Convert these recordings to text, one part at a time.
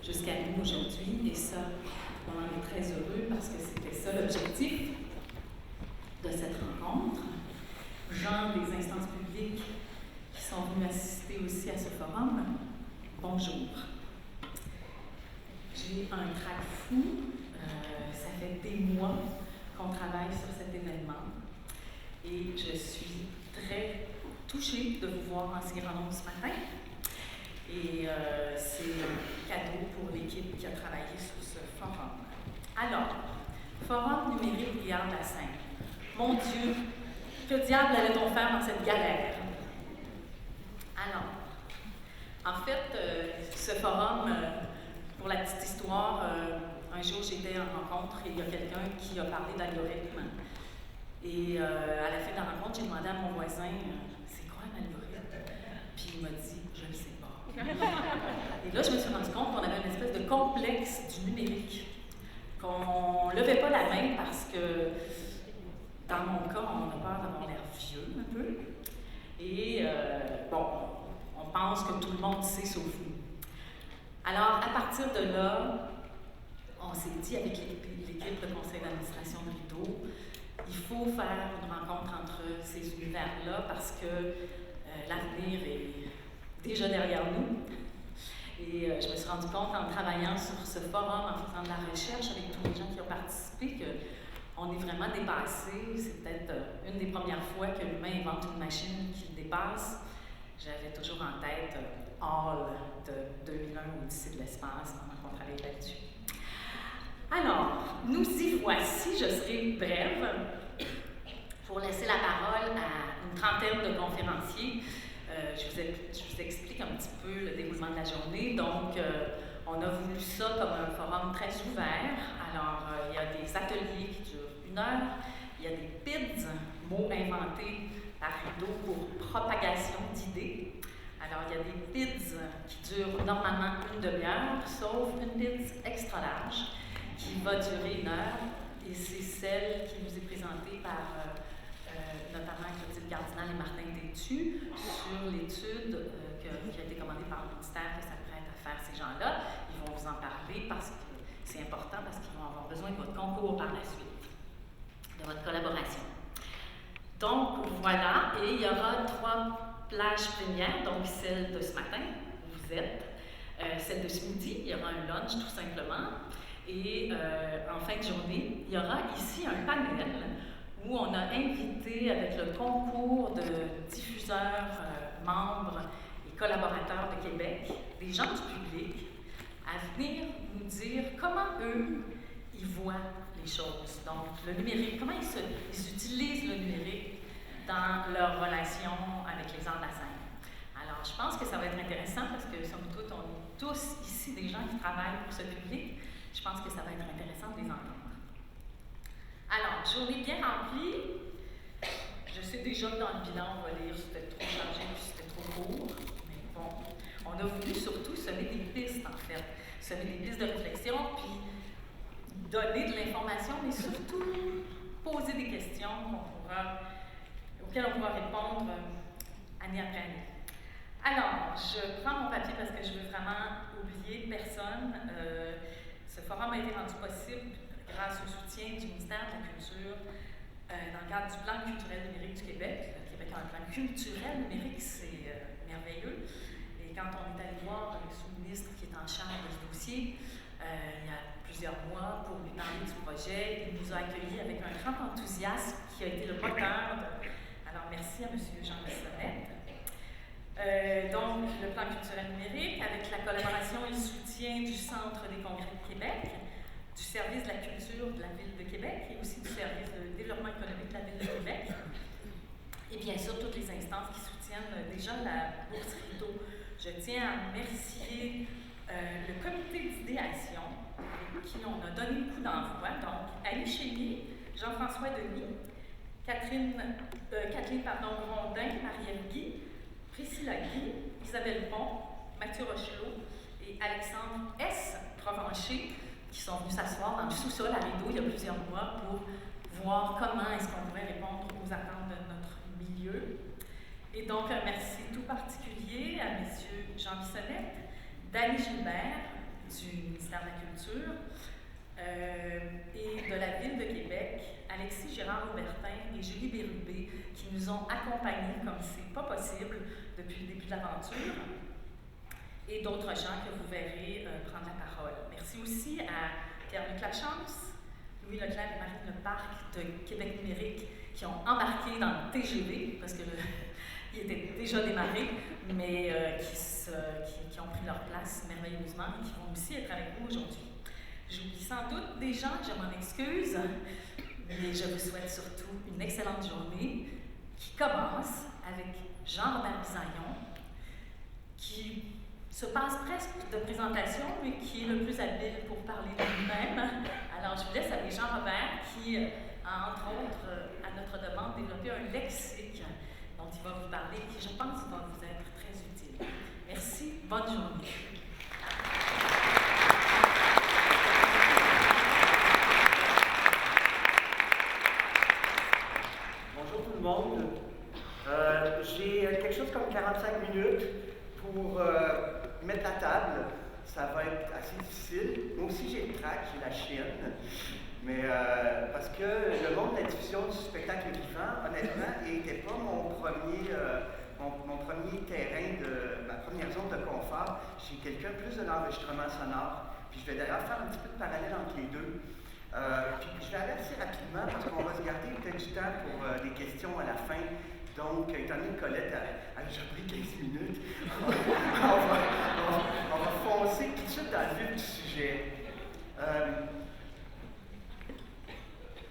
jusqu'à nous aujourd'hui. Et ça, on en est très heureux parce que c'était ça l'objectif de cette rencontre. Gens des instances publiques qui sont venus assister aussi à ce forum, bonjour. J'ai un trac fou. Ça fait des mois qu'on travaille sur cet événement et je suis très touchée de vous voir en Cyrano ce matin. Et c'est un cadeau pour l'équipe qui a travaillé sur ce forum. Alors, forum numérique et art de la scène. Mon Dieu, que diable allait-on faire dans cette galère? Alors, en fait, ce forum, pour la petite histoire, un jour j'étais en rencontre et il y a quelqu'un qui a parlé d'algorithme. Et à la fin de la rencontre, j'ai demandé à mon voisin, c'est quoi un algorithme? Puis il m'a dit, je ne sais pas. Et là, je me suis rendu compte qu'on avait une espèce de complexe du numérique, qu'on ne levait pas la main parce que, dans mon cas, on a peur d'avoir l'air vieux un peu. Et bon, on pense que tout le monde sait sauf nous. Alors, à partir de là, on s'est dit avec l'équipe de conseil d'administration de Rideau, il faut faire une rencontre entre ces univers-là parce que l'avenir est déjà derrière nous. Et je me suis rendu compte en travaillant sur ce forum, en faisant de la recherche avec tous les gens qui ont participé, qu'on est vraiment dépassé. C'est peut-être une des premières fois que l'humain invente une machine qui le dépasse. J'avais toujours en tête Hall de 2001, Odyssée de l'espace, pendant qu'on travaillait là-dessus. Alors, nous y voici, je serai brève, pour laisser la parole à une trentaine de conférenciers. Je vous explique un petit peu le déroulement de la journée. Donc, on a voulu ça comme un forum très ouvert. Alors, il y a des ateliers qui durent 1 heure. Il y a des PIDs, mots inventés par Rideau pour propagation d'idées. Alors, il y a des PIDs qui durent normalement 1 demi-heure, sauf une PIDs extra large qui va durer 1 heure. Et c'est celle qui nous est présentée par notamment Clotilde Cardinal et Martin Tétu sur l'étude qui a été commandée par le ministère que s'apprête à faire ces gens-là. Ils vont vous en parler parce que c'est important, parce qu'ils vont avoir besoin de votre concours par la suite, de votre collaboration. Donc, voilà, et il y aura 3 plages plénières, donc celle de ce matin, où vous êtes, celle de ce midi, il y aura un lunch tout simplement, et en fin de journée, il y aura ici un panel où on a invité, avec le concours de diffuseurs, membres et collaborateurs de Québec, des gens du public, à venir nous dire comment eux, ils voient les choses. Donc, le numérique, comment ils utilisent le numérique dans leur relation avec les arts de la scène. Alors, je pense que ça va être intéressant parce que, somme toute, on est tous ici des gens qui travaillent pour ce public. Je pense que ça va être intéressant de les entendre. Alors, journée bien remplie. Je sais déjà que dans le bilan, on va lire c'était trop chargé puis c'était trop court. Mais bon, on a voulu surtout semer des pistes, en fait. Semer des pistes de réflexion, puis donner de l'information, mais surtout poser des questions auxquelles on pourra répondre année après année. Alors, je prends mon papier parce que je veux vraiment oublier personne. Ce forum a été rendu possible grâce au soutien du ministère de la Culture dans le cadre du plan culturel numérique du Québec. Le Québec a un plan culturel numérique, c'est merveilleux. Et quand on est allé voir le sous-ministre qui est en charge de ce dossier, il y a plusieurs mois, pour lui parler du projet, il nous a accueillis avec un grand enthousiasme qui a été le moteur de... Alors, merci à M. Jean Bissonnette. Donc, le plan culturel numérique, avec la collaboration et le soutien du Centre des congrès de Québec, du service de la culture de la Ville de Québec et aussi du service de développement économique de la Ville de Québec. Et bien sûr, toutes les instances qui soutiennent déjà la bourse Rideau. Je tiens à remercier le comité d'idéation qui on a donné le coup d'envoi. Donc, Ali Chénier, Jean-François Denis, Kathleen Grondin, Marie-Ève Guy, Priscilla Guy, Isabelle Pont, Mathieu Rochelot et Alexandre S. Provencher, qui sont venus s'asseoir dans le sous-sol à Rideau il y a plusieurs mois pour voir comment est-ce qu'on pourrait répondre aux attentes de notre milieu. Et donc, un merci tout particulier à M. Jean Bissonnette, Dany Gilbert, du m'accompagner comme c'est pas possible depuis le début de l'aventure, et d'autres gens que vous verrez prendre la parole. Merci aussi à Pierre-Luc Lachance, Louis Leclerc et Marine Leparc de Québec numérique qui ont embarqué dans le TGV, parce qu'il était déjà démarré, mais qui ont pris leur place merveilleusement et qui vont aussi être avec nous aujourd'hui. J'oublie sans doute des gens, je m'en excuse, mais je vous souhaite surtout une excellente journée qui commence avec Jean-Robert Bisaillon, qui se passe presque de présentation, mais qui est le plus habile pour parler de lui-même. Alors, je vous laisse avec Jean-Robert qui a, entre autres, à notre demande, développé un lexique dont il va vous parler et qui, je pense, va vous être très utile. Merci, bonne journée. Bonjour tout le monde. J'ai quelque chose comme 45 minutes pour mettre la table. Ça va être assez difficile. Moi aussi, j'ai le trac, j'ai la chienne. Mais parce que le monde de la diffusion du spectacle vivant, honnêtement, n'était pas mon premier terrain, ma première zone de confort. J'ai quelqu'un plus de l'enregistrement sonore. Puis je vais d'ailleurs faire un petit peu de parallèle entre les deux. Puis je vais aller assez rapidement parce qu'on va se garder peut-être du temps pour des questions à la fin. Donc, étant donné que Colette a déjà pris 15 minutes, on va foncer tout de suite dans le vif du sujet.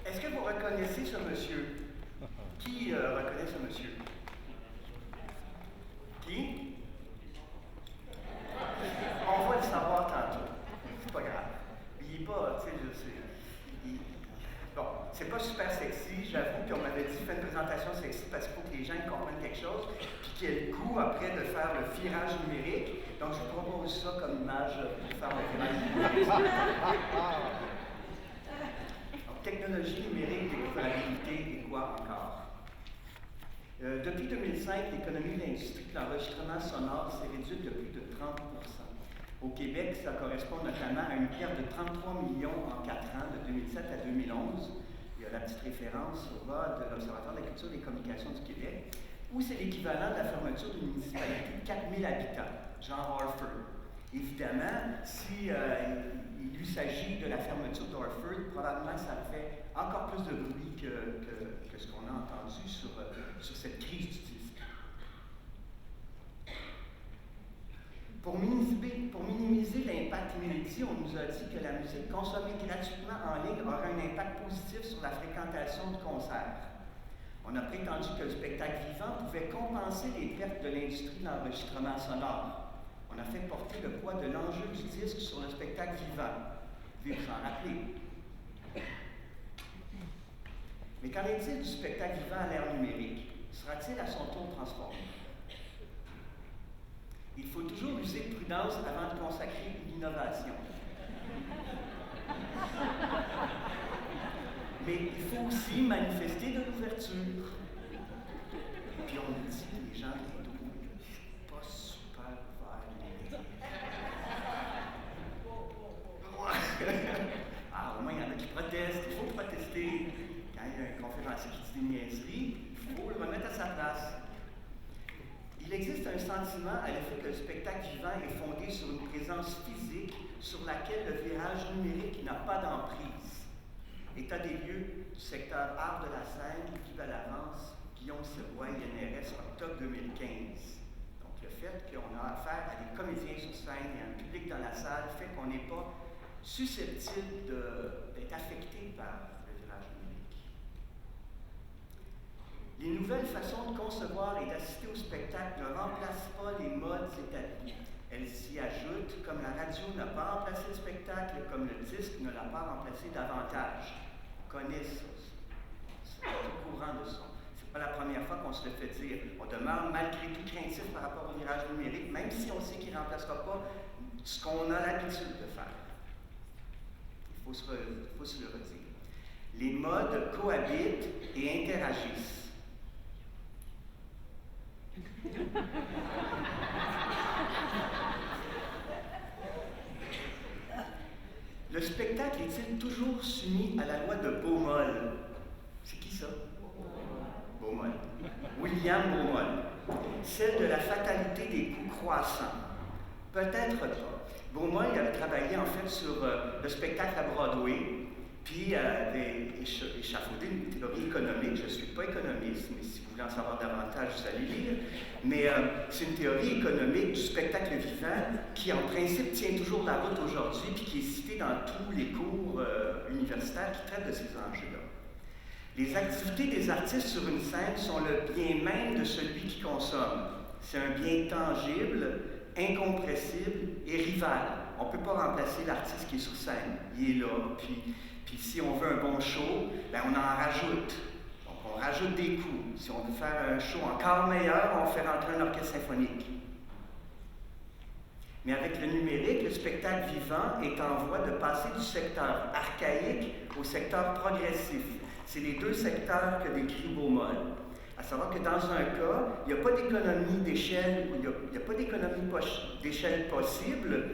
Est-ce que vous reconnaissez ce monsieur? Qui reconnaît ce monsieur? Qui? On va le savoir tantôt. C'est pas grave. Il n'est pas, tu sais, je sais. Bon, c'est pas super sexy, j'avoue qu'on m'avait dit fais une présentation sexy parce qu'il faut que les gens comprennent quelque chose, puis qu'il y ait le goût après de faire le virage numérique. Donc je vous propose ça comme image pour faire le virage numérique. Donc, technologie numérique, découvrabilité et quoi encore? Depuis 2005, l'économie de l'industrie de l'enregistrement sonore s'est réduite de plus de 30%. Au Québec, ça correspond notamment à une perte de 33 millions en 4 ans, de 2007 à 2011. Il y a la petite référence au bas de l'Observatoire de la culture et des communications du Québec, où c'est l'équivalent de la fermeture d'une municipalité de 4000 habitants, genre Orford. Évidemment, si il lui s'agit de la fermeture d'Orford, probablement ça fait encore plus de bruit que ce qu'on a entendu sur cette crise du disque. Pour minimiser l'impact inédit, on nous a dit que la musique consommée gratuitement en ligne aurait un impact positif sur la fréquentation de concerts. On a prétendu que le spectacle vivant pouvait compenser les pertes de l'industrie de l'enregistrement sonore. On a fait porter le poids de l'enjeu du disque sur le spectacle vivant. Vous devez vous en rappeler. Mais qu'en est-il du spectacle vivant à l'ère numérique? Sera-t-il à son tour transformé? Il faut toujours user de prudence avant de consacrer une innovation. Mais il faut aussi manifester de l'ouverture. Puis on nous dit que les gens de l'Indo ne sont pas super ouverts. Ah, au moins, il y en a qui protestent. Il faut protester. Quand il y a un conférencier qui dit des niaiseries, il faut le remettre à sa place. Il existe un sentiment à l'effet que le spectacle vivant est fondé sur une présence physique sur laquelle le virage numérique n'a pas d'emprise. État des lieux du secteur art de la scène, Guy Bellavance, Guillaume Sirois, INRS, octobre 2015. Donc le fait qu'on a affaire à des comédiens sur scène et un public dans la salle fait qu'on n'est pas susceptible d'être affecté par le virage numérique. Les nouvelles façons de concevoir et d'assister au spectacle ne remplacent pas les modes établis. Elles s'y ajoutent, comme la radio n'a pas remplacé le spectacle, comme le disque ne l'a pas remplacé davantage. On connaît ça. C'est au courant de ça. C'est pas la première fois qu'on se le fait dire. On demeure malgré tout craintif par rapport au virage numérique, même si on sait qu'il ne remplacera pas ce qu'on a l'habitude de faire. Il faut se le redire. Les modes cohabitent et interagissent. Le spectacle est-il toujours soumis à la loi de Baumol? C'est qui ça? Baumol. William Baumol, celle de la fatalité des coûts croissants. Peut-être pas. Baumol il avait travaillé en fait sur le spectacle à Broadway, puis avait échafaudé une théorie économique. Je ne suis pas économiste, mais si vous voulez en savoir davantage, vous allez lire. Mais c'est une théorie économique du spectacle vivant qui, en principe, tient toujours la route aujourd'hui, puis qui est citée dans tous les cours universitaires qui traitent de ces enjeux-là. Les activités des artistes sur une scène sont le bien même de celui qui consomme. C'est un bien tangible, incompressible et rival. On ne peut pas remplacer l'artiste qui est sur scène. Il est là, puis si on veut un bon show, ben on en rajoute. Donc on rajoute des coûts. Si on veut faire un show encore meilleur, on fait rentrer un orchestre symphonique. Mais avec le numérique, le spectacle vivant est en voie de passer du secteur archaïque au secteur progressif. C'est les deux secteurs que décrit Baumol. À savoir que dans un cas, il n'y a pas d'économie d'échelle, il n'y a pas d'économie d'échelle possible,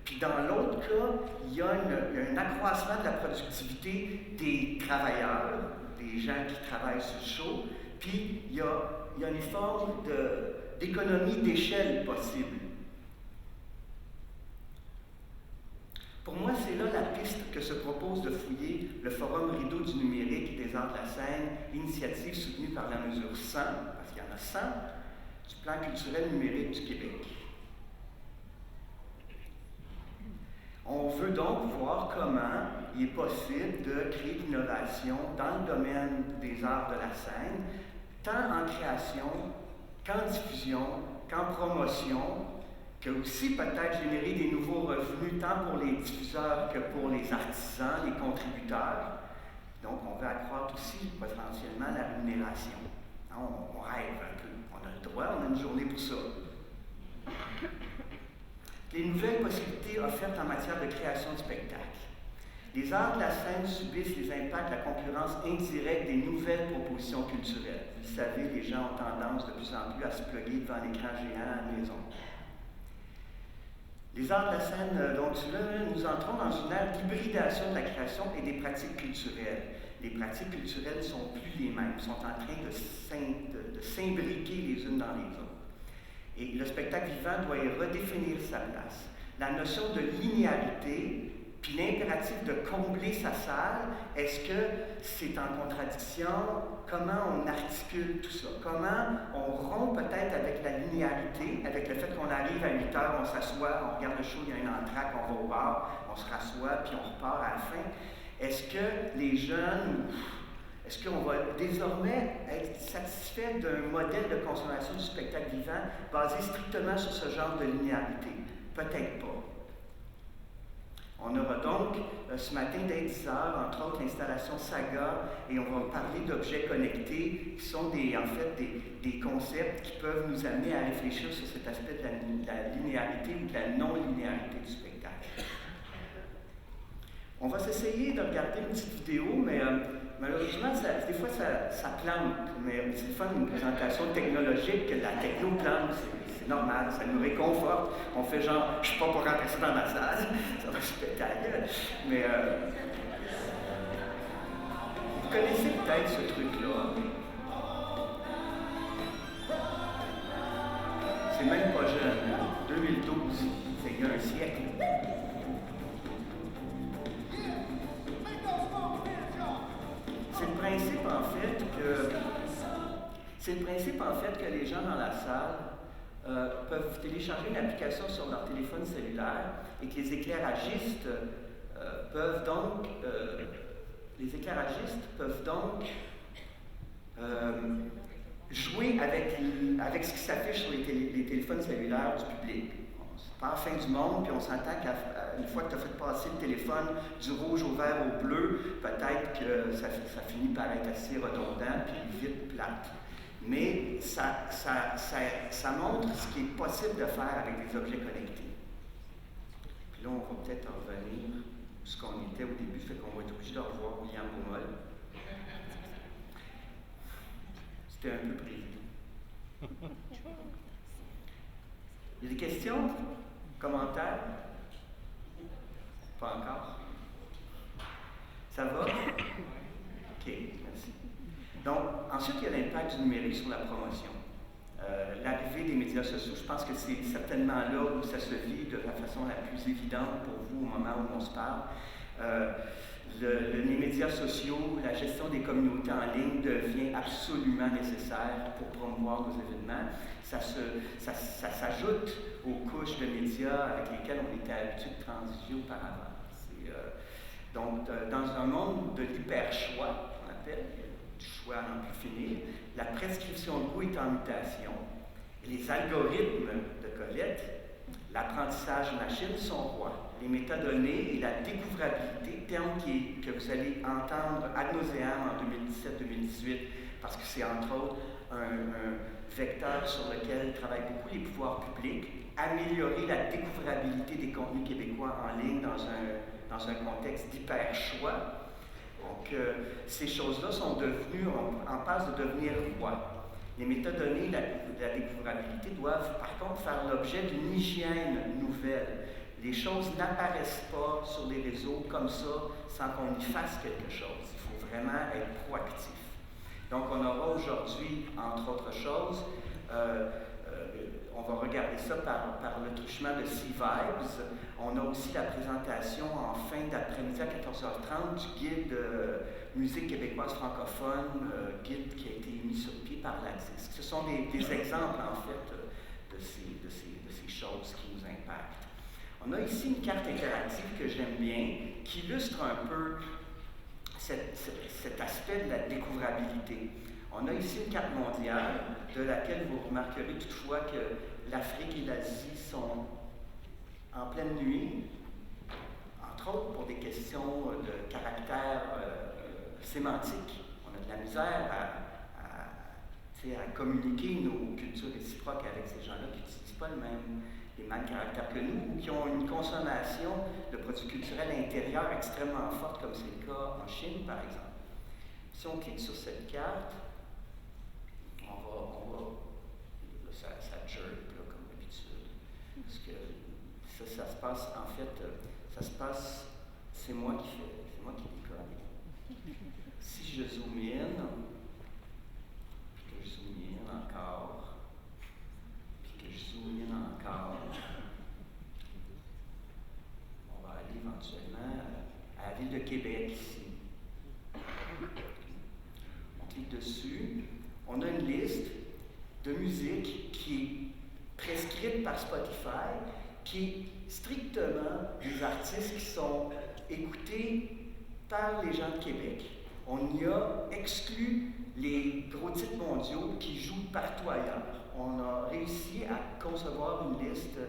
puis dans l'autre cas, il y a un accroissement de la productivité des travailleurs, des gens qui travaillent sur le show, puis il y a une forme d'économie d'échelle possible. Pour moi, c'est là la piste que se propose de fouiller le Forum Rideau du numérique et des arts de la scène, initiative soutenue par la mesure 100, parce qu'il y en a 100, du plan culturel numérique du Québec. On veut donc voir comment il est possible de créer de l'innovation dans le domaine des arts de la scène, tant en création qu'en diffusion, qu'en promotion, que aussi peut-être générer des nouveaux revenus tant pour les diffuseurs que pour les artisans, les contributeurs. Donc, on veut accroître aussi potentiellement la rémunération. On rêve un peu. On a le droit, on a une journée pour ça. Les nouvelles possibilités offertes en matière de création de spectacles. Les arts de la scène subissent les impacts de la concurrence indirecte des nouvelles propositions culturelles. Vous savez, les gens ont tendance de plus en plus à se plugger devant l'écran géant à la maison. Les arts de la scène, donc là, nous entrons dans une ère d'hybridation de la création et des pratiques culturelles. Les pratiques culturelles ne sont plus les mêmes, sont en train de s'imbriquer les unes dans les autres. Et le spectacle vivant doit y redéfinir sa place. La notion de linéarité, puis l'impératif de combler sa salle, est-ce que c'est en contradiction? Comment on articule tout ça? Comment on rompt peut-être avec la linéarité, avec le fait qu'on arrive à 8 heures, on s'assoit, on regarde le show, il y a un entracte, on va au bar, on se rassoit, puis on repart à la fin. Est-ce que les jeunes, est-ce qu'on va désormais être satisfait d'un modèle de consommation du spectacle vivant basé strictement sur ce genre de linéarité? Peut-être pas. On aura donc ce matin dès 10 heures, entre autres, l'installation Saga, et on va parler d'objets connectés qui sont en fait des concepts qui peuvent nous amener à réfléchir sur cet aspect de la linéarité ou de la non-linéarité du spectacle. On va s'essayer de regarder une petite vidéo, mais malheureusement, des fois ça plante, mais c'est le fun d'une présentation technologique que la techno plante. C'est normal, ça nous réconforte. On fait genre, je suis pas pour rentrer ça dans ma salle, ça va se péter à la gueule. Mais vous connaissez peut-être ce truc-là. C'est même pas jeune, 2012, c'est il y a un siècle. C'est le principe en fait que les gens dans la salle peuvent télécharger une application sur leur téléphone cellulaire et que les éclairagistes peuvent donc jouer avec ce qui s'affiche sur les téléphones cellulaires du public. C'est pas la fin du monde, puis on s'entend qu'une fois que tu as fait passer le téléphone du rouge au vert au bleu, peut-être que ça finit par être assez redondant puis vite plate. Mais ça montre ce qui est possible de faire avec des objets connectés. Puis là, on va peut-être en revenir où ce qu'on était au début, fait qu'on va être obligé de revoir William Baumol. C'était un peu prévu. Il y a des questions? Commentaires? Pas encore? Ça va? OK, merci. Donc, ensuite, il y a l'impact du numérique sur la promotion. L'arrivée des médias sociaux, je pense que c'est certainement là où ça se vit de la façon la plus évidente pour vous au moment où on se parle. Les médias sociaux, la gestion des communautés en ligne devient absolument nécessaire pour promouvoir nos événements. Ça s'ajoute aux couches de médias avec lesquelles on était habitué de transiger auparavant. Donc, dans un monde de l'hyper-choix, qu'on appelle, du choix à n'en plus finir, la prescription de goût est en mutation. Et les algorithmes de Colette, l'apprentissage machine sont rois. Les métadonnées et la découvrabilité, terme que vous allez entendre ad nauseam en 2017-2018, parce que c'est entre autres un vecteur sur lequel travaillent beaucoup les pouvoirs publics, améliorer la découvrabilité des contenus québécois en ligne dans un contexte d'hyper-choix. Donc, ces choses-là sont devenues, en passe de devenir rois. Les métadonnées, la découvrabilité doivent par contre faire l'objet d'une hygiène nouvelle. Les choses n'apparaissent pas sur les réseaux comme ça sans qu'on y fasse quelque chose. Il faut vraiment être proactif. Donc, on aura aujourd'hui, entre autres choses, on va regarder ça par le truchement de C-Vibes. On a aussi la présentation en fin d'après-midi à 14h30 du guide musique québécoise francophone, guide qui a été mis sur pied par la DISC. Ce sont des exemples, en fait, de ces choses qui nous impactent. On a ici une carte interactive que j'aime bien, qui illustre un peu cet aspect de la découvrabilité. On a ici une carte mondiale, de laquelle vous remarquerez toutefois que l'Afrique et l'Asie sont en pleine nuit, entre autres pour des questions de caractère sémantique. On a de la misère à communiquer nos cultures réciproques avec ces gens-là qui n'utilisent pas les mêmes caractères que nous, ou qui ont une consommation de produits culturels intérieurs extrêmement forte, comme c'est le cas en Chine, par exemple. Si on clique sur cette carte, ça jerk, là, comme d'habitude. Parce que ça se passe, en fait, c'est moi qui déconne. Si je zoome in, puis que je zoome in encore, puis que je zoome in encore, on va aller éventuellement à la ville de Québec, ici. On clique dessus. On a une liste de musique qui est prescrite par Spotify, qui est strictement des artistes qui sont écoutés par les gens de Québec. On y a exclu les gros titres mondiaux qui jouent partout ailleurs. On a réussi à concevoir une liste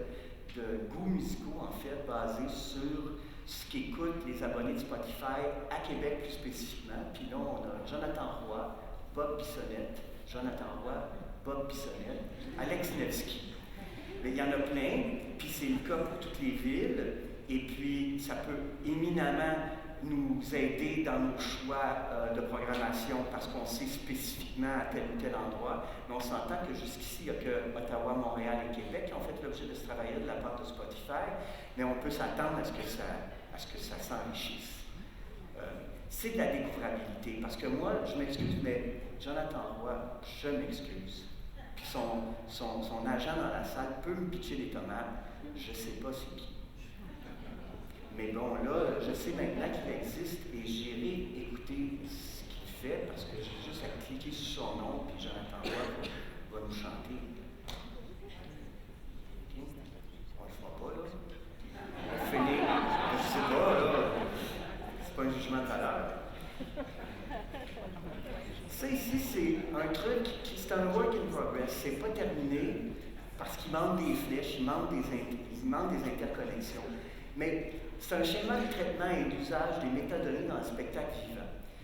de goûts musicaux, en fait, basés sur ce qu'écoutent les abonnés de Spotify à Québec plus spécifiquement. Puis là, on a Jonathan Roy, Bob Bissonnette, Alex Nevsky. Mais il y en a plein, puis c'est le cas pour toutes les villes, et puis ça peut éminemment nous aider dans nos choix de programmation parce qu'on sait spécifiquement à tel ou tel endroit, mais on s'entend que jusqu'ici, il n'y a que Ottawa, Montréal et Québec qui ont fait l'objet de ce travail de la part de Spotify, mais on peut s'attendre à ce que ça s'enrichisse. C'est de la découvrabilité, parce que moi, je m'excuse, mais Jonathan Roy, je m'excuse. Puis son agent dans la salle peut me pitcher des tomates, je ne sais pas c'est qui. Mais bon, là, je sais maintenant qu'il existe et j'irai écouter ce qu'il fait, parce que j'ai juste à cliquer sur son nom, puis Jonathan Roy va nous chanter. Okay. On le fera pas, là. On va finir. Je ne sais pas, là. C'est pas un jugement de valeur. Ça ici, c'est un truc c'est un work in progress. C'est pas terminé parce qu'il manque des flèches, il manque des interconnexions. Mais c'est un schéma de traitement et d'usage des métadonnées dans le spectacle vivant.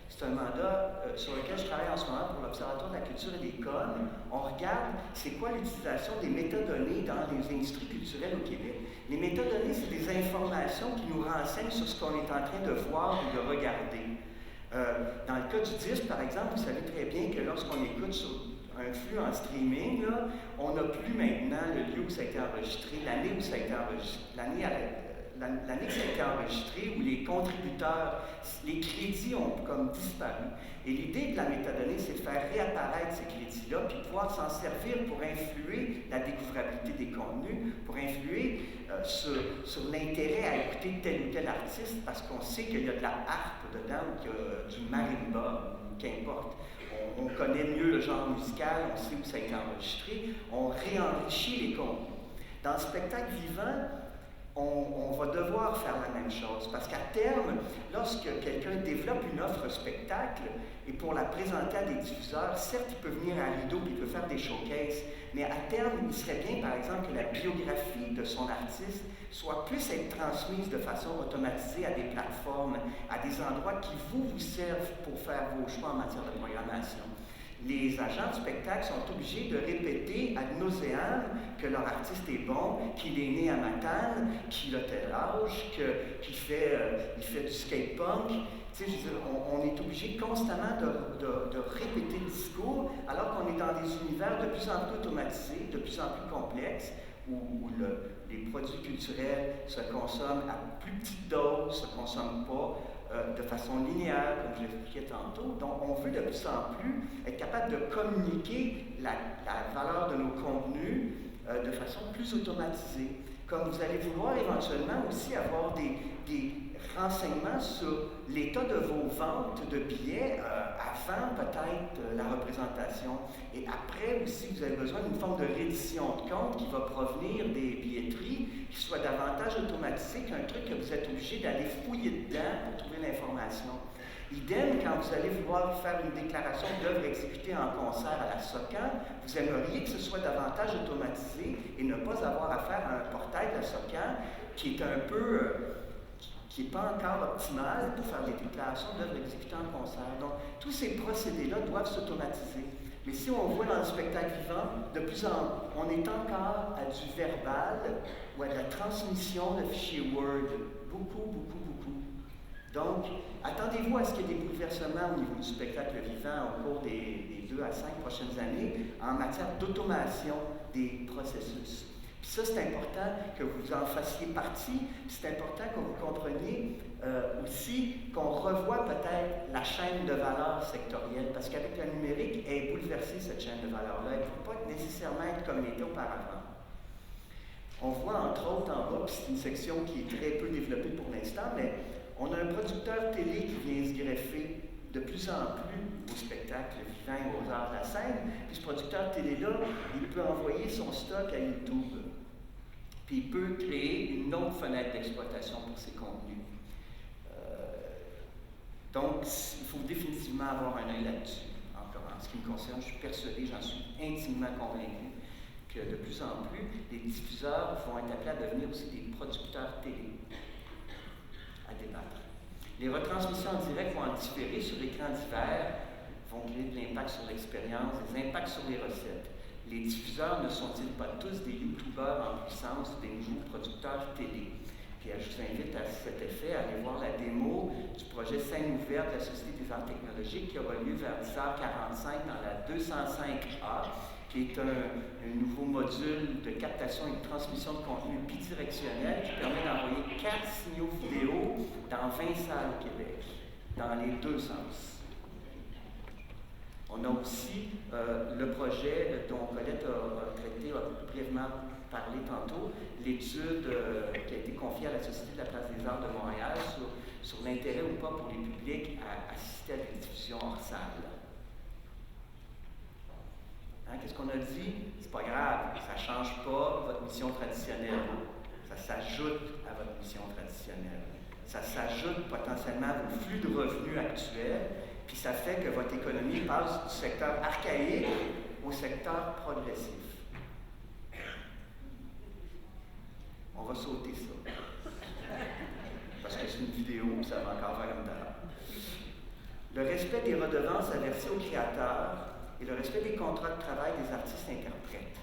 C'est un mandat sur lequel je travaille en ce moment pour l'Observatoire de la culture et des codes. On regarde c'est quoi l'utilisation des métadonnées dans les industries culturelles au Québec. Les métadonnées, c'est des informations qui nous renseignent sur ce qu'on est en train de voir ou de regarder. Dans le cas du disque, par exemple, vous savez très bien que lorsqu'on écoute sur un flux en streaming, là, on n'a plus maintenant le lieu où ça a été enregistré, l'année où ça a été enregistré, l'année que ça a été enregistré, où les contributeurs, les crédits ont comme disparu. Et l'idée de la métadonnée, c'est de faire réapparaître ces crédits-là, puis pouvoir s'en servir pour influer la découvrabilité des contenus, pour influer sur l'intérêt à écouter tel ou tel artiste, parce qu'on sait qu'il y a de la harpe dedans, ou qu'il y a du marimba, qu'importe. On connaît mieux le genre musical, on sait où ça a été enregistré, on réenrichit les contenus. Dans le spectacle vivant, on va devoir faire la même chose, parce qu'à terme, lorsque quelqu'un développe une offre spectacle, et pour la présenter à des diffuseurs, certes, il peut venir à Rideau et il peut faire des showcases, mais à terme, il serait bien, par exemple, que la biographie de son artiste soit plus être transmise de façon automatisée à des plateformes, à des endroits qui vous servent pour faire vos choix en matière de programmation. Les agents de spectacle sont obligés de répéter ad nauseam que leur artiste est bon, qu'il est né à Matane, qu'il a tel âge, qu'il fait du skate punk. Tu sais, je veux dire, on est obligé constamment de répéter le discours, alors qu'on est dans des univers de plus en plus automatisés, de plus en plus complexes, où les produits culturels se consomment à plus petite dose, se consomment pas de façon linéaire, comme je l'expliquais tantôt. Donc, on veut de plus en plus être capable de communiquer la valeur de nos contenus de façon plus automatisée. Comme vous allez vouloir éventuellement aussi avoir des renseignements sur l'état de vos ventes de billets avant peut-être la représentation. Et après aussi, vous avez besoin d'une forme de reddition de compte qui va provenir des billetteries, qui soit davantage automatisée qu'un truc que vous êtes obligé d'aller fouiller dedans pour trouver l'information. Idem, quand vous allez vouloir faire une déclaration d'œuvre exécutée en concert à la SOCAN, vous aimeriez que ce soit davantage automatisé et ne pas avoir affaire à un portail de la SOCAN qui est un peu... qui n'est pas encore optimal pour faire des déclarations d'œuvres exécutées en concert. Donc, tous ces procédés-là doivent s'automatiser. Mais si on voit dans le spectacle vivant, de plus en plus, on est encore à du verbal ou à de la transmission de fichiers Word. Beaucoup. Donc, attendez-vous à ce qu'il y ait des bouleversements au niveau du spectacle vivant au cours des 2 à 5 prochaines années en matière d'automation des processus. Puis ça, c'est important que vous en fassiez partie, c'est important que vous compreniez aussi qu'on revoie peut-être la chaîne de valeur sectorielle, parce qu'avec le numérique, elle est bouleversée, cette chaîne de valeur-là. Elle ne peut pas nécessairement être comme elle était auparavant. On voit entre autres en bas, puis c'est une section qui est très peu développée pour l'instant, mais on a un producteur télé qui vient se greffer de plus en plus au spectacle vivant et aux arts de la scène. Puis ce producteur télé-là, il peut envoyer son stock à YouTube. Puis il peut créer une autre fenêtre d'exploitation pour ses contenus. Donc, il faut définitivement avoir un œil là-dessus. En ce qui me concerne, je suis persuadé, j'en suis intimement convaincu, que de plus en plus, les diffuseurs vont être appelés à devenir aussi des producteurs télé, à débattre. Les retransmissions en direct vont en différer sur l'écran divers, vont créer de l'impact sur l'expérience, des impacts sur les recettes. Les diffuseurs ne sont-ils pas tous des youtubeurs en puissance, des nouveaux producteurs télé? Puis je vous invite à cet effet à aller voir la démo du projet Scène ouverte de la Société des arts technologiques qui aura lieu vers 10h45 dans la 205A, qui est un nouveau module de captation et de transmission de contenu bidirectionnel qui permet d'envoyer 4 signaux vidéo dans 20 salles au Québec, dans les deux sens. On a aussi le projet dont Colette a brièvement parlé tantôt, l'étude qui a été confiée à la Société de la Place des Arts de Montréal sur l'intérêt ou pas pour les publics à assister à des diffusions hors salle. Hein, qu'est-ce qu'on a dit? C'est pas grave, ça ne change pas votre mission traditionnelle. Ça s'ajoute à votre mission traditionnelle. Ça s'ajoute potentiellement à vos flux de revenus actuels, puis ça fait que votre économie passe du secteur archaïque au secteur progressif. On va sauter ça. Parce que c'est une vidéo, puis ça va encore faire comme d'heure. Le respect des redevances à verser aux créateurs et le respect des contrats de travail des artistes-interprètes.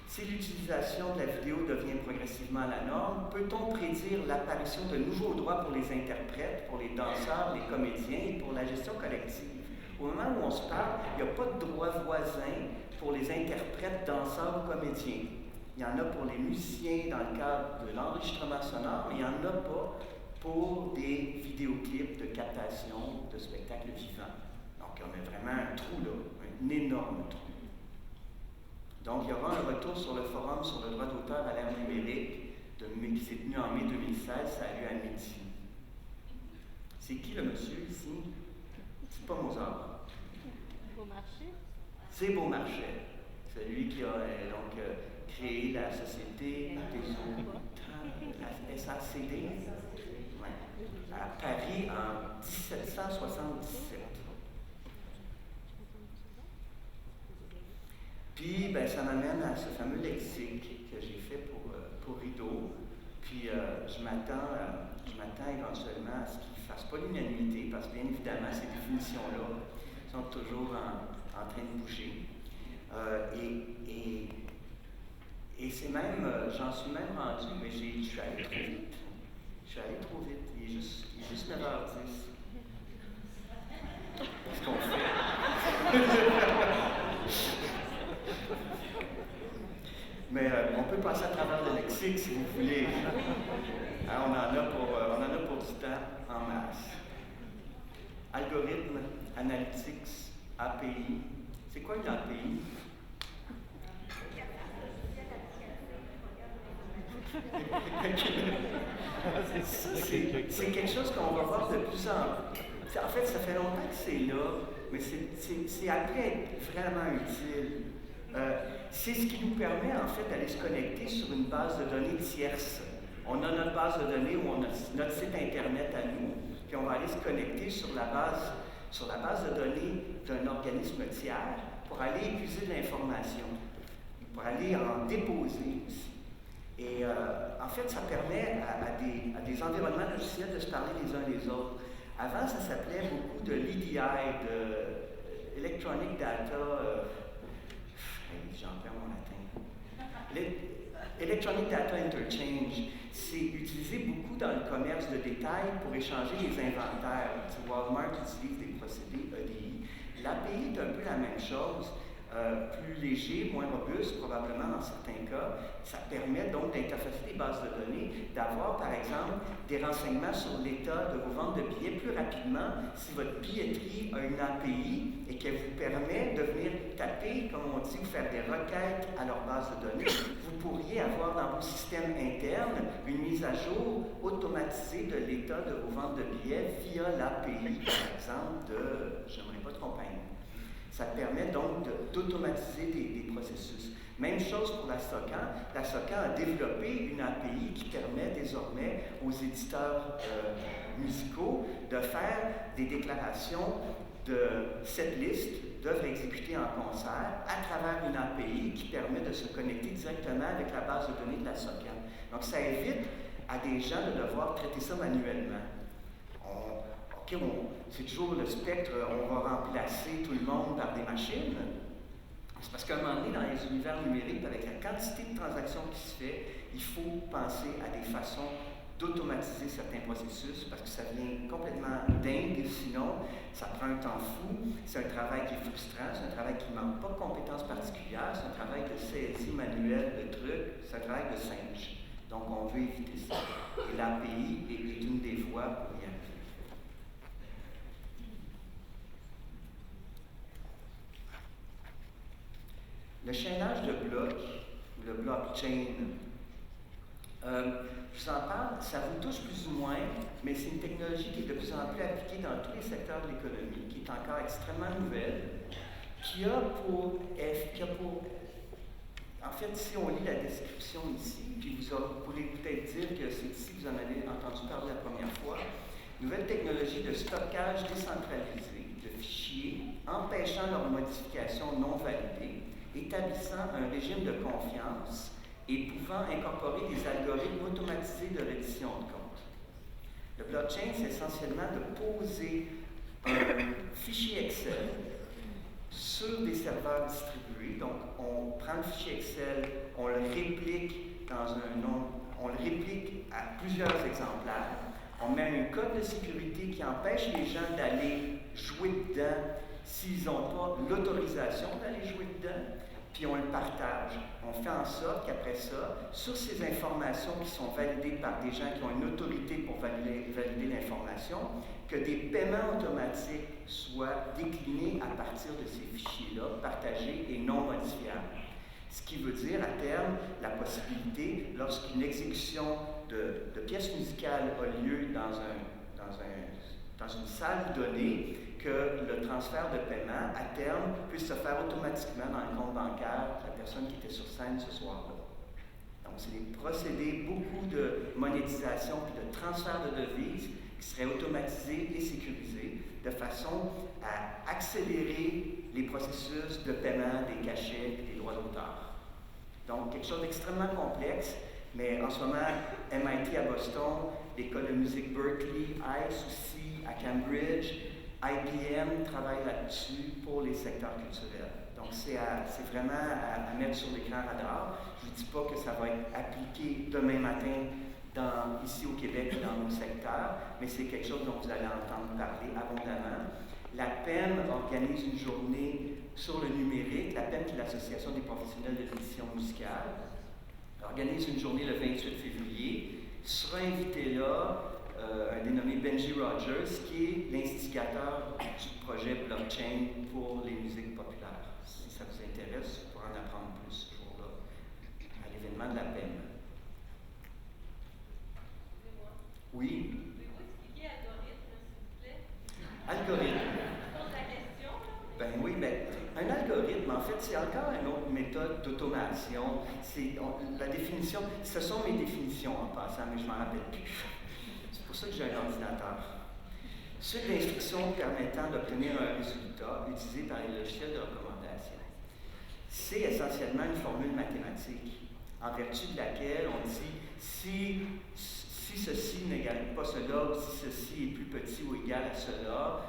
Si l'utilisation de la vidéo devient progressivement la norme, peut-on prédire l'apparition de nouveaux droits pour les interprètes, pour les danseurs, les comédiens et pour la gestion collective? Au moment où on se parle, il n'y a pas de droit voisin pour les interprètes, danseurs ou comédiens. Il il y en a pour les musiciens dans le cadre de l'enregistrement sonore, mais il n'y en a pas pour des vidéoclips de captation de spectacles vivants. Donc, on a vraiment un trou là, un énorme trou. Donc, il y aura un retour sur le forum sur le droit d'auteur à l'ère numérique qui s'est tenu en mai 2016, ça a lieu à midi. C'est qui le monsieur ici? C'est pas Mozart. Beaumarchais? C'est Beaumarchais. C'est lui qui a créé la Société des auteurs, la SACD, ouais, à Paris en 1777. Puis, ben, ça m'amène à ce fameux lexique que j'ai fait pour Rideau. Puis, je m'attends éventuellement à ce qu'il ne fasse pas l'unanimité, parce que bien évidemment, ces définitions-là sont toujours en train de bouger. Et c'est même, j'en suis même rendu, mais je suis allé trop vite. Je suis allé trop vite. Il est juste 9h10. Qu'est-ce qu'on fait? Mais on peut passer à travers le lexique si vous voulez. Hein, on en a pour du temps en masse. Algorithme, analytics, API. C'est quoi une API? C'est quelque chose qu'on va voir de plus en plus. En fait, ça fait longtemps que c'est là, mais c'est après être vraiment utile. C'est ce qui nous permet en fait d'aller se connecter sur une base de données tierce. On a notre base de données où on a notre site internet à nous, puis on va aller se connecter sur la base de données d'un organisme tiers pour aller épuiser de l'information, pour aller en déposer aussi. Et en fait, ça permet à des environnements logiciels de se parler les uns les autres. Avant, ça s'appelait beaucoup de l'EDI, de Electronic Data. J'en perds mon latin. Electronic Data Interchange, c'est utilisé beaucoup dans le commerce de détail pour échanger les inventaires. Walmart utilise des procédés EDI. L'API est un peu la même chose. Plus léger, moins robuste, probablement dans certains cas. Ça permet donc d'interfacer des bases de données, d'avoir par exemple des renseignements sur l'état de vos ventes de billets plus rapidement si votre billetterie a une API et qu'elle vous permet de venir taper, comme on dit, ou faire des requêtes à leur base de données. Vous pourriez avoir dans vos systèmes internes une mise à jour automatisée de l'état de vos ventes de billets via l'API, par exemple, de j'aimerais pas de compagnie. Ça permet donc d'automatiser des processus. Même chose pour la SOCAN. La SOCAN a développé une API qui permet désormais aux éditeurs musicaux de faire des déclarations de setlist d'œuvres exécutées en concert à travers une API qui permet de se connecter directement avec la base de données de la SOCAN. Donc ça évite à des gens de devoir traiter ça manuellement. C'est toujours le spectre, on va remplacer tout le monde par des machines. C'est parce qu'à un moment donné, dans les univers numériques, avec la quantité de transactions qui se fait, il faut penser à des façons d'automatiser certains processus parce que ça devient complètement dingue, sinon ça prend un temps fou, c'est un travail qui est frustrant, c'est un travail qui ne manque pas de compétences particulières, c'est un travail de saisie manuelle de trucs, c'est un travail de singe. Donc on veut éviter ça. Et l'API est une des voies pour y arriver. Le chaînage de blocs, ou le blockchain, je vous en parle, ça vous touche plus ou moins, mais c'est une technologie qui est de plus en plus appliquée dans tous les secteurs de l'économie, qui est encore extrêmement nouvelle, qui a pour en fait, si on lit la description ici, puis vous pourrez peut-être dire que c'est ici que vous en avez entendu parler la première fois, nouvelle technologie de stockage décentralisé de fichiers, empêchant leur modification non validée, établissant un régime de confiance et pouvant incorporer des algorithmes automatisés de reddition de compte. Le blockchain, c'est essentiellement de poser un fichier Excel sur des serveurs distribués. Donc, on prend le fichier Excel, on le réplique on le réplique à plusieurs exemplaires. On met un code de sécurité qui empêche les gens d'aller jouer dedans s'ils n'ont pas l'autorisation d'aller jouer dedans. puis on le partage. On fait en sorte qu'après ça, sur ces informations qui sont validées par des gens qui ont une autorité pour valider l'information, que des paiements automatiques soient déclinés à partir de ces fichiers-là, partagés et non modifiables. Ce qui veut dire à terme la possibilité, lorsqu'une exécution de pièces musicales a lieu dans une salle donnée, que le transfert de paiement, à terme, puisse se faire automatiquement dans le compte bancaire de la personne qui était sur scène ce soir-là. Donc, c'est des procédés, beaucoup de monétisation et de transfert de devises qui seraient automatisés et sécurisés de façon à accélérer les processus de paiement des cachets et des droits d'auteur. Donc, quelque chose d'extrêmement complexe, mais en ce moment, MIT à Boston, l'école de musique Berkeley, ICE aussi à Cambridge, IBM travaille là-dessus pour les secteurs culturels. Donc, c'est vraiment à mettre sur l'écran radar. Je ne dis pas que ça va être appliqué demain matin ici au Québec et dans nos secteurs, mais c'est quelque chose dont vous allez entendre parler abondamment. La PEM organise une journée sur le numérique. La PEM, qui est l'Association des professionnels de l'édition musicale, organise une journée le 28 février. Sera invité là un dénommé Benji Rogers, qui est l'instigateur du projet blockchain pour les musiques populaires. Si ça vous intéresse, vous pourrez en apprendre plus ce jour-là, à l'événement de la PEM. Oui? Pouvez-vous expliquer algorithme, s'il vous plaît? Algorithme. Je pose la question. Ben oui, mais un algorithme, en fait, c'est encore une autre méthode d'automation. La définition, ce sont mes définitions en passant, mais je ne m'en rappelle plus. C'est pour ça que j'ai un ordinateur. Suite d'instructions permettant d'obtenir un résultat utilisé par les logiciels de recommandation. C'est essentiellement une formule mathématique, en vertu de laquelle on dit si ceci n'égale pas cela, ou si ceci est plus petit ou égal à cela,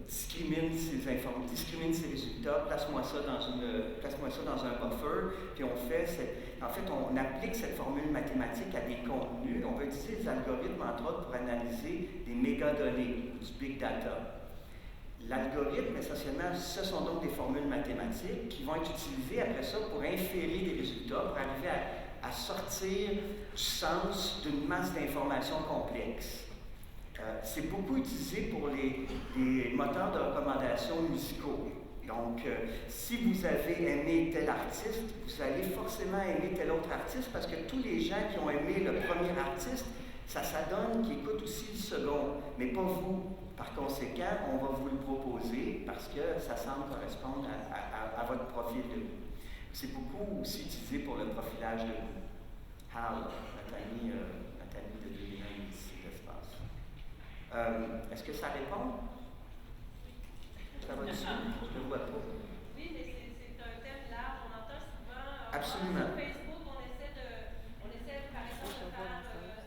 discrimine ces résultats, place-moi ça dans un buffer, puis on applique cette formule mathématique à des contenus. On va utiliser des algorithmes, entre autres, pour analyser des mégadonnées, du big data. L'algorithme, essentiellement, ce sont donc des formules mathématiques qui vont être utilisées après ça pour inférer des résultats, pour arriver à sortir du sens d'une masse d'informations complexes. C'est beaucoup utilisé pour les moteurs de recommandation musicaux. Donc, si vous avez aimé tel artiste, vous allez forcément aimer tel autre artiste parce que tous les gens qui ont aimé le premier artiste, ça s'adonne qu'ils écoutent aussi le second, mais pas vous. Par conséquent, on va vous le proposer parce que ça semble correspondre à votre profil de goût. C'est beaucoup aussi utilisé pour le profilage de goût. Hal, notre ami de l'Illinois ici, l'espace. Est-ce que ça répond? Ça va dessus? Je ne vois pas. Oui, mais c'est un thème large. On entend souvent. Absolument. Sur Facebook, on essaie par exemple de faire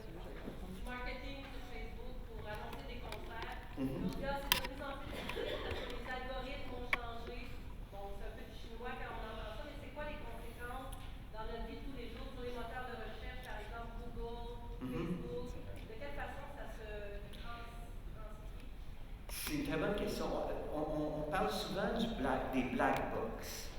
du marketing sur Facebook pour annoncer des concerts. On dit, c'est de plus en plus difficile parce que les algorithmes ont changé. Bon, c'est un peu du chinois quand on entend ça, mais c'est quoi les conséquences dans notre vie de tous les jours sur les moteurs de recherche, par exemple Google, Facebook? De quelle façon ça se transcrit? C'est une très bonne question. On parle souvent des black box.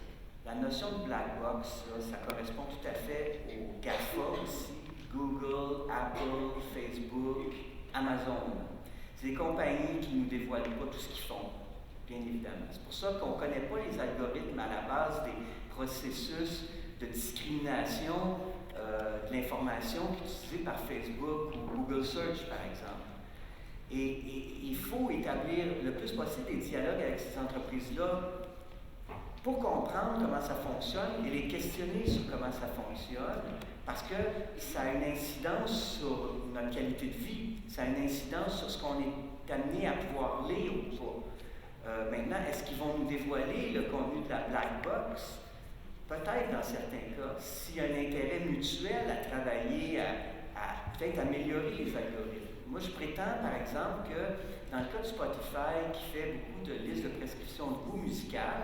La notion de black box, là, ça correspond tout à fait aux GAFA aussi, Google, Apple, Facebook, Amazon. C'est des compagnies qui ne nous dévoilent pas tout ce qu'ils font, bien évidemment. C'est pour ça qu'on ne connaît pas les algorithmes à la base des processus de discrimination de l'information qui est utilisée par Facebook ou Google Search, par exemple. Et il faut établir le plus possible des dialogues avec ces entreprises-là pour comprendre comment ça fonctionne et les questionner sur comment ça fonctionne, parce que ça a une incidence sur notre qualité de vie, ça a une incidence sur ce qu'on est amené à pouvoir lire ou pas. Maintenant, est-ce qu'ils vont nous dévoiler le contenu de la black box? Peut-être dans certains cas, s'il y a un intérêt mutuel à travailler, à peut-être améliorer les algorithmes. Moi, je prétends, par exemple, que dans le cas de Spotify, qui fait beaucoup de listes de prescription de goût musical,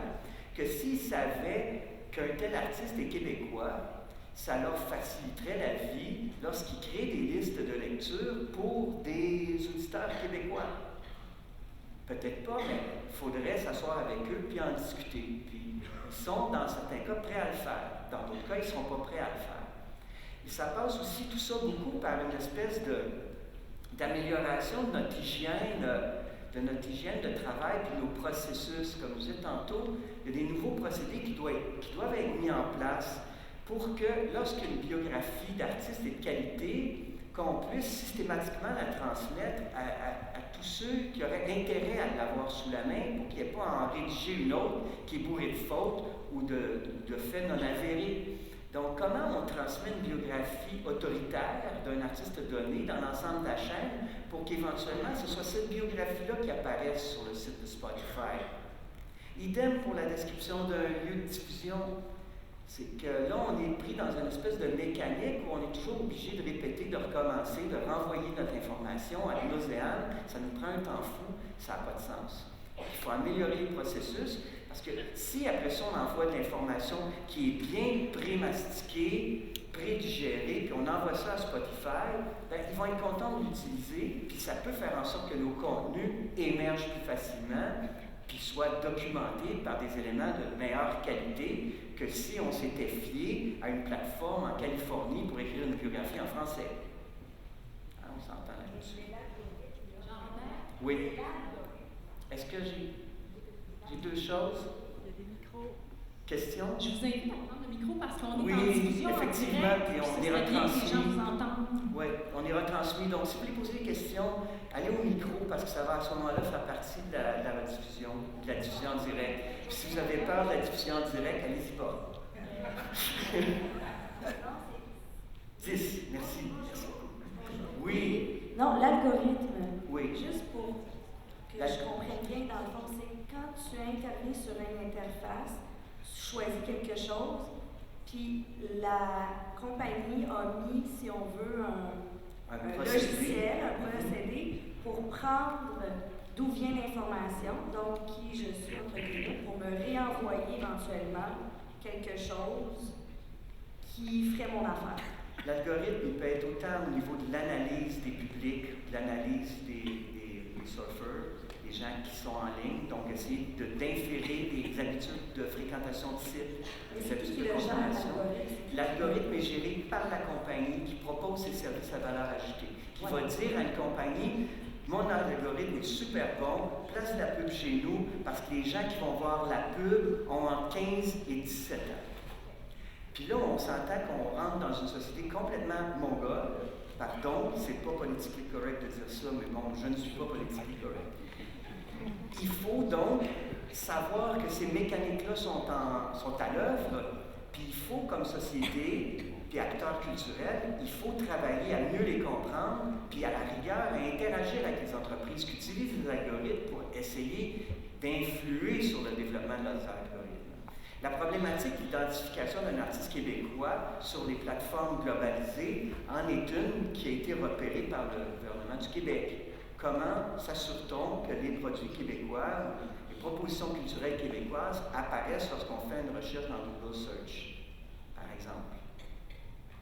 que s'ils savaient qu'un tel artiste est québécois, ça leur faciliterait la vie lorsqu'ils créent des listes de lecture pour des auditeurs québécois. Peut-être pas, mais il faudrait s'asseoir avec eux puis en discuter. Puis sont, dans certains cas, prêts à le faire. Dans d'autres cas, ils ne seront pas prêts à le faire. Et ça passe aussi, tout ça, beaucoup par une espèce d'amélioration de notre hygiène de travail puis nos processus. Comme je disais tantôt, il y a des nouveaux procédés qui doivent être mis en place pour que, lorsqu'une biographie d'artiste est de qualité, qu'on puisse systématiquement la transmettre à tous ceux qui auraient intérêt à l'avoir sous la main pour qu'il n'y ait pas à en rédiger une autre qui est bourrée de fautes ou de faits non avérés. Donc, comment on transmet une biographie autoritaire d'un artiste donné dans l'ensemble de la chaîne pour qu'éventuellement ce soit cette biographie-là qui apparaisse sur le site de Spotify? Idem pour la description d'un lieu de diffusion. C'est que là, on est pris dans une espèce de mécanique où on est toujours obligé de répéter, de recommencer, de renvoyer notre information à nauséam. Ça nous prend un temps fou, ça n'a pas de sens. Il faut améliorer le processus, parce que si après ça, on envoie de l'information qui est bien pré-mastiquée, pré-digérée, puis on envoie ça à Spotify, bien, ils vont être contents de l'utiliser, puis ça peut faire en sorte que nos contenus émergent plus facilement, puis soient documentés par des éléments de meilleure qualité que si on s'était fié à une plateforme en Californie pour écrire une biographie en français. Ah, on s'entend là-dessus. Oui. Est-ce que j'ai deux choses? Il y a des micros. Questions? Je vous invite à prendre le micro parce qu'on est Oui, en discussion effectivement, en direct, puis on puis est ça serait bien que les retransmis. gens vous entendent. Oui, on est retransmis. Donc, si vous voulez poser des questions, allez au micro parce que ça va à ce moment-là faire partie de la rediffusion, de la diffusion en direct. Puis si vous avez peur de la diffusion en direct, allez-y pas. 10, merci. Oui. Non, l'algorithme. Oui. Juste pour que je comprenne bien, dans le fond, c'est quand tu interviens sur une interface, tu choisis quelque chose, puis la compagnie a mis, si on veut, un logiciel, un procédé pour prendre d'où vient l'information, donc qui je suis, entre guillemets, pour me réenvoyer éventuellement quelque chose qui ferait mon affaire. L'algorithme, il peut être autant au niveau de l'analyse des publics, de l'analyse des surfeurs, des gens qui sont en ligne, donc essayer d'inférer des habitudes de fréquentation de sites, des habitudes de consommation. L'algorithme est géré par la compagnie qui propose ses services à valeur ajoutée, qui va dire à une compagnie: mon algorithme est super bon, place la pub chez nous, parce que les gens qui vont voir la pub ont entre 15 et 17 ans. Puis là, on s'entend qu'on rentre dans une société complètement mongole. Pardon, c'est pas politiquement correct de dire ça, mais bon, je ne suis pas politiquement correct. Il faut donc savoir que ces mécaniques-là sont à l'œuvre, puis il faut, comme société, puis acteurs culturels, il faut travailler à mieux les comprendre, puis à la rigueur, à interagir avec les entreprises qui utilisent les algorithmes pour essayer d'influer sur le développement de leurs algorithmes. La problématique d'identification d'un artiste québécois sur les plateformes globalisées en est une qui a été repérée par le gouvernement du Québec. Comment s'assure-t-on que les produits québécois, les propositions culturelles québécoises apparaissent lorsqu'on fait une recherche dans Google Search, par exemple?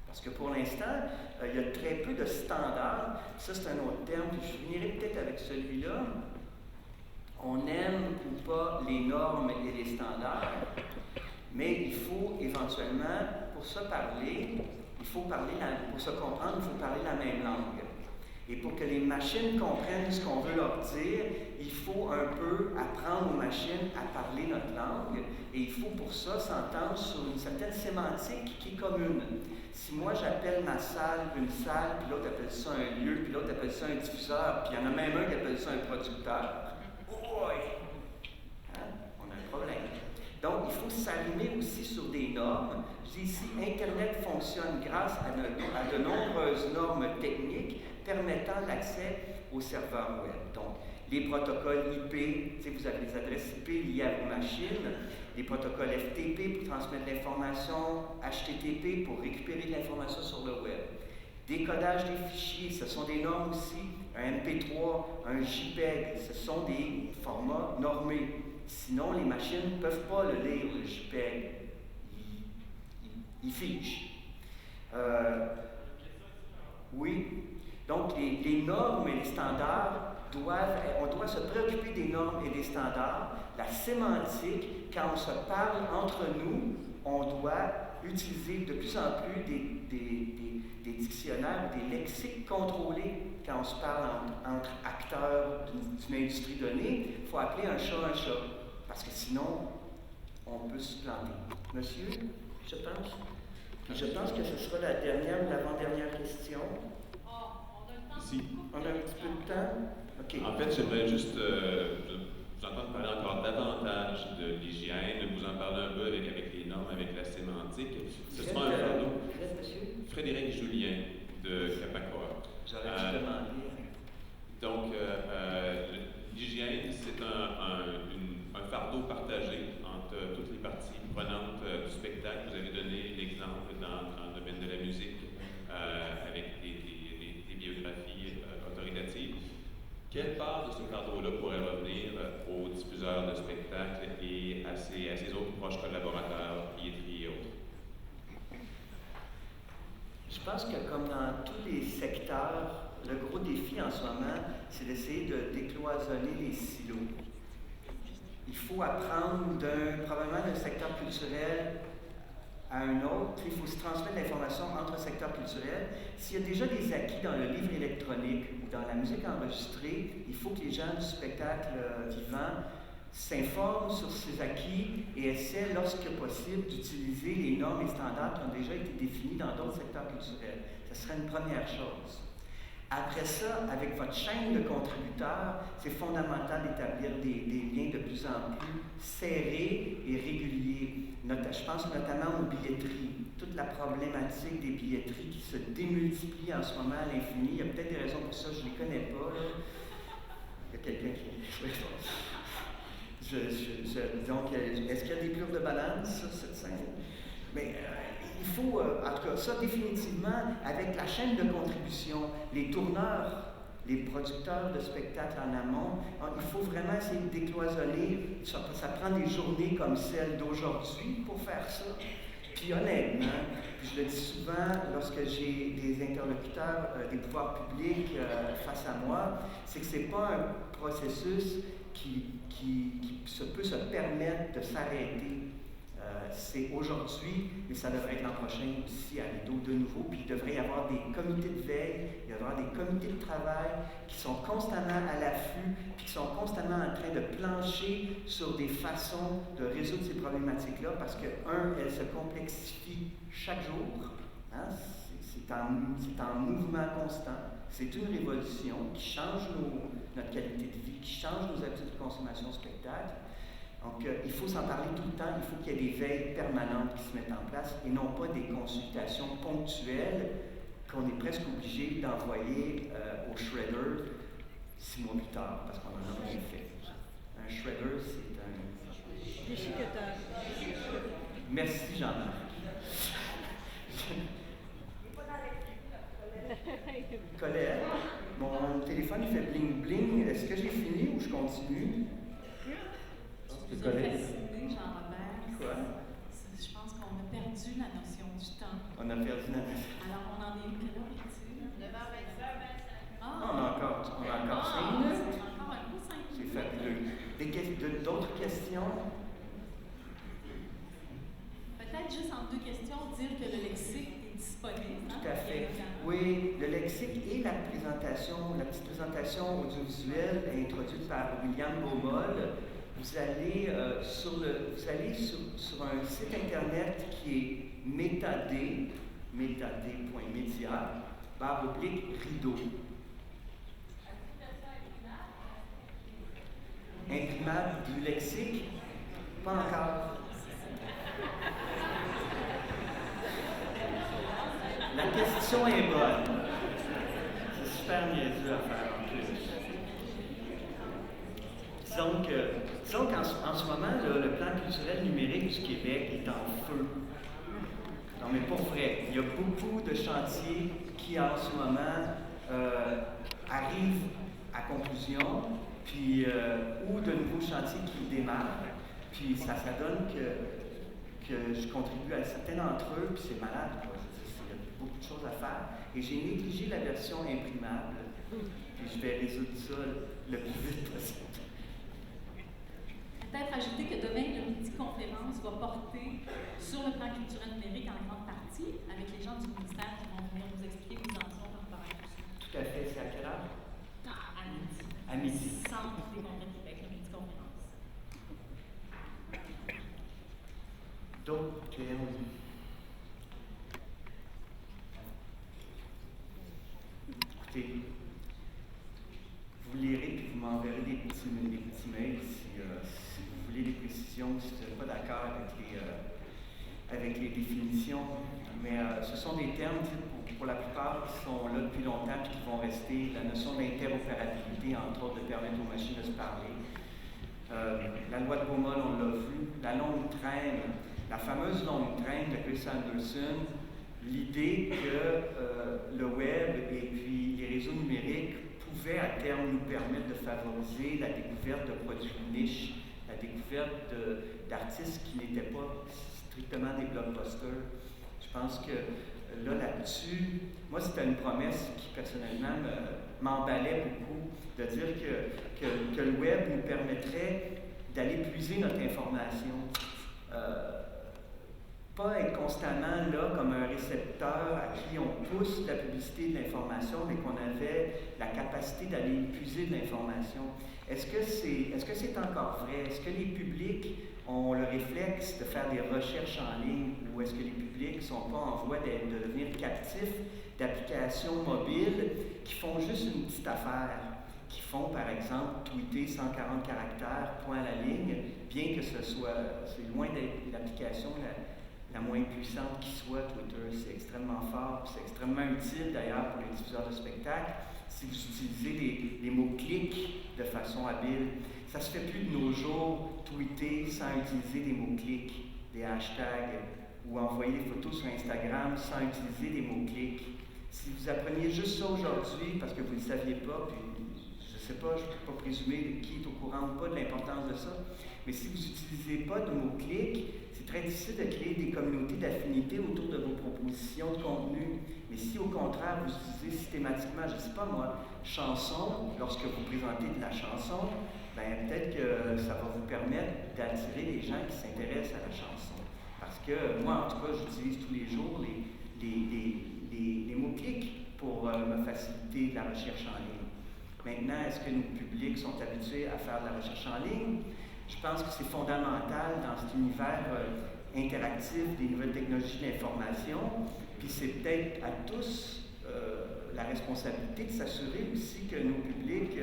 Parce que pour l'instant, il y a très peu de standards. Ça, c'est un autre terme, puis je finirai peut-être avec celui-là. On aime ou pas les normes et les standards, mais il faut éventuellement, pour se parler, pour se comprendre, il faut parler la même langue. Et pour que les machines comprennent ce qu'on veut leur dire, il faut un peu apprendre aux machines à parler notre langue, et il faut pour ça s'entendre sur une certaine sémantique qui est commune. Si moi j'appelle ma salle une salle, puis l'autre appelle ça un lieu, puis l'autre appelle ça un diffuseur, puis il y en a même un qui appelle ça un producteur, hein? On a un problème. Donc, il faut s'aligner aussi sur des normes. Je dis ici, Internet fonctionne grâce à de nombreuses normes techniques permettant l'accès aux serveurs web. Donc, les protocoles IP, vous avez des adresses IP liées à vos machines, les protocoles FTP pour transmettre l'information, HTTP pour récupérer de l'information sur le web. Décodage des fichiers, ce sont des normes aussi. Un MP3, un JPEG, ce sont des formats normés. Sinon, les machines ne peuvent pas le lire, le JPEG. Ils fichent. Oui. Donc, les normes et les standards on doit se préoccuper des normes et des standards. La sémantique, quand on se parle entre nous, on doit utiliser de plus en plus des dictionnaires ou des lexiques contrôlés quand on se parle entre acteurs d'une industrie donnée. Il faut appeler un chat, parce que sinon, on peut se planter. Monsieur, je pense que ce sera la dernière ou l'avant-dernière question. Ici. On a un petit peu de temps? OK. En fait, j'aimerais juste vous entendre parler encore davantage de l'hygiène, vous en parler un peu avec les normes, avec la sémantique. Ce sera un fardeau. Frédéric Julien de Capacor. J'aurais dû demander. Donc, l'hygiène, c'est un fardeau partagé entre toutes les parties prenantes du spectacle. Vous avez donné l'exemple dans le domaine de la musique avec des biographies autoritatives. Quelle part de ce fardeau-là pourrait revenir aux diffuseurs de spectacles et à ses autres proches collaborateurs, billetterie et autres? Je pense que comme dans tous les secteurs, le gros défi en ce moment, c'est d'essayer de décloisonner les silos. Il faut apprendre probablement d'un secteur culturel à un autre. Il faut se transmettre l'information entre secteurs culturels. S'il y a déjà des acquis dans le livre électronique ou dans la musique enregistrée, il faut que les gens du spectacle vivant s'informent sur ces acquis et essaient, lorsque possible, d'utiliser les normes et standards qui ont déjà été définis dans d'autres secteurs culturels. Ce serait une première chose. Après ça, avec votre chaîne de contributeurs, c'est fondamental d'établir des liens de plus en plus serrés et réguliers. Je pense notamment aux billetteries. Toute la problématique des billetteries qui se démultiplient en ce moment à l'infini. Il y a peut-être des raisons pour ça, je ne les connais pas. Là. Il y a quelqu'un qui... Donc, est-ce qu'il y a des plures de balance sur cette scène? Mais il faut, en tout cas, ça définitivement, avec la chaîne de contribution, les tourneurs, les producteurs de spectacles en amont, il faut vraiment essayer de décloisonner. Ça prend des journées comme celle d'aujourd'hui pour faire ça. Puis honnêtement, je le dis souvent lorsque j'ai des interlocuteurs des pouvoirs publics face à moi, c'est que ce n'est pas un processus qui peut se permettre de s'arrêter. C'est aujourd'hui, mais ça devrait être l'an prochain ici à Rideau de nouveau. Puis il devrait y avoir des comités de veille, il devrait y avoir des comités de travail qui sont constamment à l'affût, puis qui sont constamment en train de plancher sur des façons de résoudre ces problématiques-là, parce que, elles se complexifient chaque jour. Hein? C'est en mouvement constant. C'est une révolution qui change notre qualité de vie, qui change nos habitudes de consommation de spectacle. Donc, il faut s'en parler tout le temps. Il faut qu'il y ait des veilles permanentes qui se mettent en place et non pas des consultations ponctuelles qu'on est presque obligé d'envoyer au shredder 6 mois plus tard parce qu'on en a rien fait. Un shredder, c'est un... Déchiqueteur. Merci, Jean-Marc. Colette, mon téléphone il fait bling bling. Est-ce que j'ai fini ou je continue? Je suis fascinée, Jean-Robert. Quoi? Je pense qu'on a perdu la notion du temps. On a perdu la notion. Alors, on en est où? Quelle heure est-il? 9h25. Ah! On a encore 5 minutes. C'est encore un beau 5 minutes. C'est fabuleux. D'autres questions? Peut-être juste en 2 questions, dire que le lexique est disponible. Tout à fait. Oui, le lexique et la petite présentation audiovisuelle introduite par William Baumol. Vous allez sur un site internet qui est metad.media /rideau. Imprimable du lexique? Pas encore. La question est bonne. C'est super niaiseux à faire en plus. Disons qu'en ce moment, le plan culturel numérique du Québec est en feu. Non, mais pour vrai, il y a beaucoup de chantiers qui, en ce moment, arrivent à conclusion, puis, ou de nouveaux chantiers qui démarrent. Puis ça donne que je contribue à certains d'entre eux, puis c'est malade, quoi. Il y a beaucoup de choses à faire. Et j'ai négligé la version imprimable. puis je vais résoudre ça le plus vite possible. Peut-être ajouter que demain, le midi-conférence va porter sur le plan culturel numérique en grande partie, avec les gens du ministère qui vont venir nous expliquer où ils en sont par rapport à tout ça. Tout à fait, c'est à quelle heure? À midi. À midi. Centre des congrès de Québec, le midi-conférence. Donc, écoutez, vous lirez puis vous m'enverrez des petits mails si vous voulez des précisions, si vous n'êtes pas d'accord avec les définitions. Mais ce sont des termes pour la plupart qui sont là depuis longtemps et qui vont rester. La notion d'interopérabilité, entre autres, de permettre aux machines de se parler. La loi de Baumol, on l'a vu. La longue traîne, la fameuse longue traîne de Chris Anderson, l'idée que le web et puis les réseaux numériques pouvaient à terme nous permettre de favoriser la découverte de produits niches, la découverte d'artistes qui n'étaient pas strictement des blockbusters. Je pense que là-dessus, moi, c'était une promesse qui, personnellement, m'emballait beaucoup, de dire que le web nous permettrait d'aller puiser notre information. Pas être constamment là comme un récepteur à qui on pousse la publicité de l'information, mais qu'on avait la capacité d'aller puiser de l'information. Est-ce que c'est encore vrai? Est-ce que les publics ont le réflexe de faire des recherches en ligne ou est-ce que les publics ne sont pas en voie de devenir captifs d'applications mobiles qui font juste une petite affaire, qui font par exemple tweeter 140 caractères, point à la ligne, bien que c'est loin d'être l'application la moins puissante qui soit, Twitter. C'est extrêmement fort, c'est extrêmement utile d'ailleurs pour les diffuseurs de spectacles si vous utilisez les mots-clics de façon habile. Ça se fait plus de nos jours, tweeter sans utiliser des mots-clics, des hashtags, ou envoyer des photos sur Instagram sans utiliser des mots-clics. Si vous appreniez juste ça aujourd'hui, parce que vous ne le saviez pas, puis je ne sais pas, je ne peux pas présumer qui est au courant ou pas de l'importance de ça, mais si vous n'utilisez pas de mots-clics, c'est très difficile de créer des communautés d'affinité autour de vos propositions de contenu. Mais si au contraire, vous utilisez systématiquement, je ne sais pas moi, chanson, lorsque vous présentez de la chanson, ben peut-être que ça va vous permettre d'attirer les gens qui s'intéressent à la chanson. Parce que moi, en tout cas, j'utilise tous les jours les mots-clics pour me faciliter la recherche en ligne. Maintenant, est-ce que nos publics sont habitués à faire de la recherche en ligne? Je pense que c'est fondamental dans cet univers interactif des nouvelles technologies de l'information. Puis c'est peut-être à tous la responsabilité de s'assurer aussi que nos publics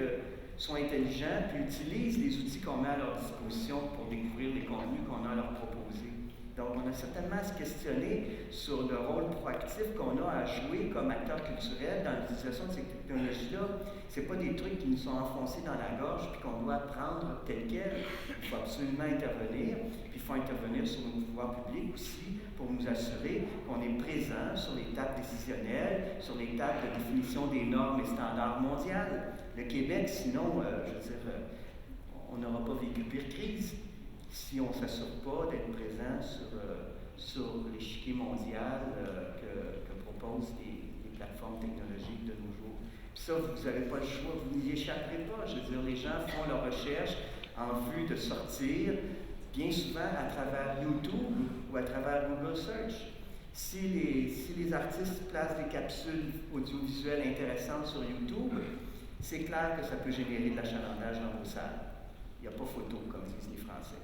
sont intelligents puis utilisent les outils qu'on met à leur disposition pour découvrir les contenus qu'on a à leur proposer. Donc, on a certainement à se questionner sur le rôle proactif qu'on a à jouer comme acteur culturel dans l'utilisation de ces technologies-là. Ce n'est pas des trucs qui nous sont enfoncés dans la gorge puis qu'on doit prendre tel quel. Il faut absolument intervenir. Puis il faut intervenir sur nos pouvoirs publics aussi pour nous assurer qu'on est présent sur les tables décisionnelles, sur les tables de définition des normes et standards mondiales. Le Québec, sinon, je veux dire, on n'aura pas vécu pire crise si on ne s'assure pas d'être présent sur l'échiquier mondial que proposent les plateformes technologiques de nos jours. Puis ça, vous n'avez pas le choix, vous n'y échapperez pas. Je veux dire, les gens font leur recherche en vue de sortir, bien souvent à travers YouTube ou à travers Google Search. Si les artistes placent des capsules audiovisuelles intéressantes sur YouTube, c'est clair que ça peut générer de l'achalandage dans vos salles. Il n'y a pas photo, comme disent les Français.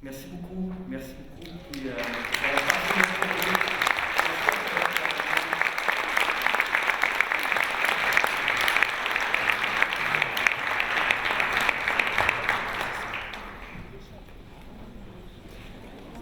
Merci beaucoup. Puis,